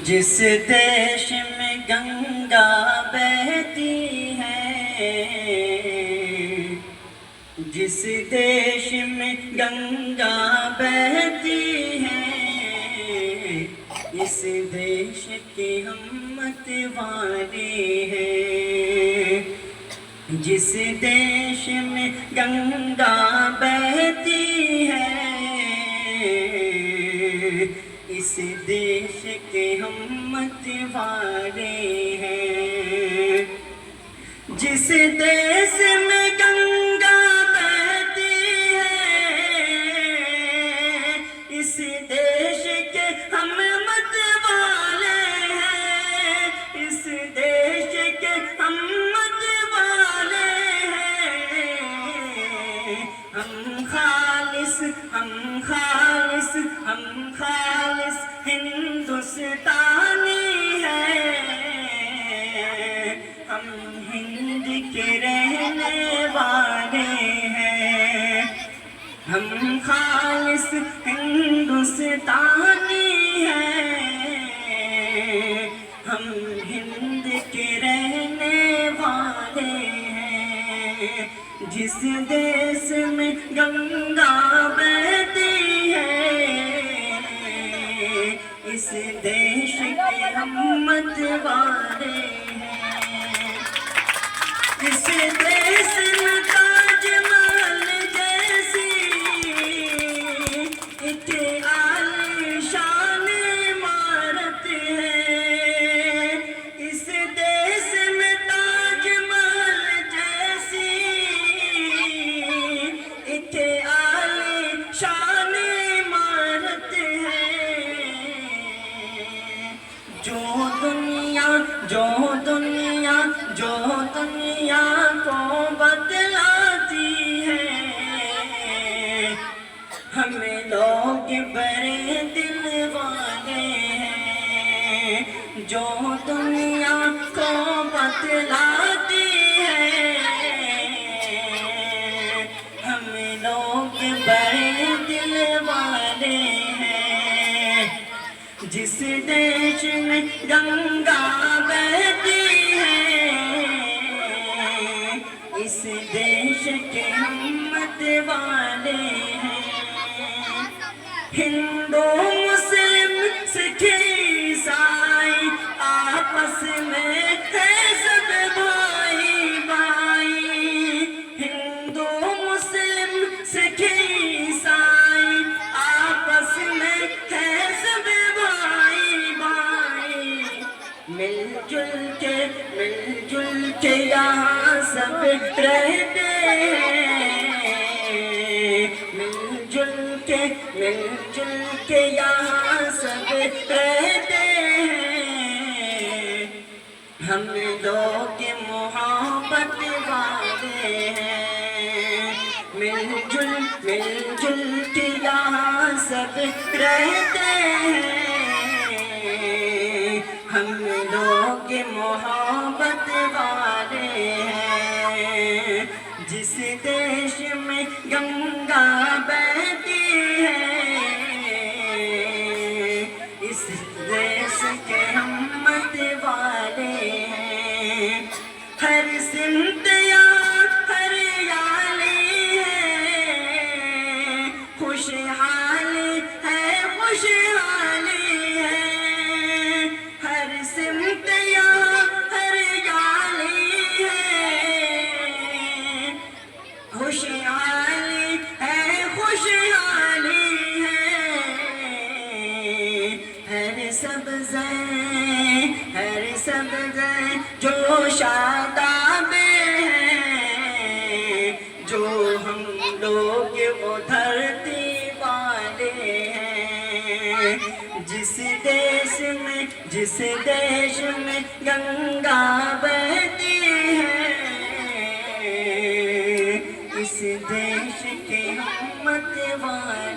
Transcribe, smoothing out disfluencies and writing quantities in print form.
جس دیش میں گنگا بہتی ہے، جس دیش میں گنگا بہتی ہے، اس دیش کے ہم متوالے ہیں۔ جس دیش میں گنگا بہتی ہے، اس دیش کے ہم متوالے ہیں۔ جس دیش میں گنگا بہتی ہے، اس دیش کے ہم متوالے ہیں، اس دیش کے ہم متوالے ہیں۔ ہم خالص ہندوستانی ہیں، ہم ہند کے رہنے والے ہیں۔ ہم خالص ہندوستانی ہیں، ہم ہند کے رہنے والے ہیں۔ جس دیش میں گنگا بہتی ہے، اس دیش کے ہم متوالے ہیں۔ اس دیش میں تاج محل جیسی ایک عالیشان عمارت ہے۔ اس دیش میں تاج محل جیسی ایک عالیشان عمارت ہے، جو دنیا کو بتلاتی ہے۔ ہمیں لوگ بڑے دل والے ہیں، جو دنیا کو بتلاتی ہے۔ ہمیں لوگ بڑے دل والے ہیں۔ جس دیش میں گنگا بہتی ہے، اس دیش کے ہم متوالے ہیں۔ ہندو مسلم سکھ عیسائی آپس میں ہے سب بھائی بھائی۔ ہندو مسلم سکھ عیسائی آپس میں ہے سب بھائی بھائی۔ مل جل کے یہاں سب رہتے ہیں، مل جل کے یہاں سب رہتے ہیں۔ ہم لوگ محبت والے ہیں، مل جل کے یہاں سب رہتے ہیں۔ ہم لوگ محبت والے ہیں۔ جس دیش میں گنگا بہتی ہے، اس دیش کے ہم متوالے ہیں۔ ہر سمت یہاں ہریالی ہے، خوشحالی ہے، خوشحالی ہے۔ ہر سمت یہاں ہریالی ہے، خوشحالی ہے، خوشحالی ہے۔ ہر سبز جو شاداب ہے، جو ہم لوگ وہ دھرتی والے ہیں۔ جس دیش میں گنگا بہتی ہے، اس دیش کے ہم متوالے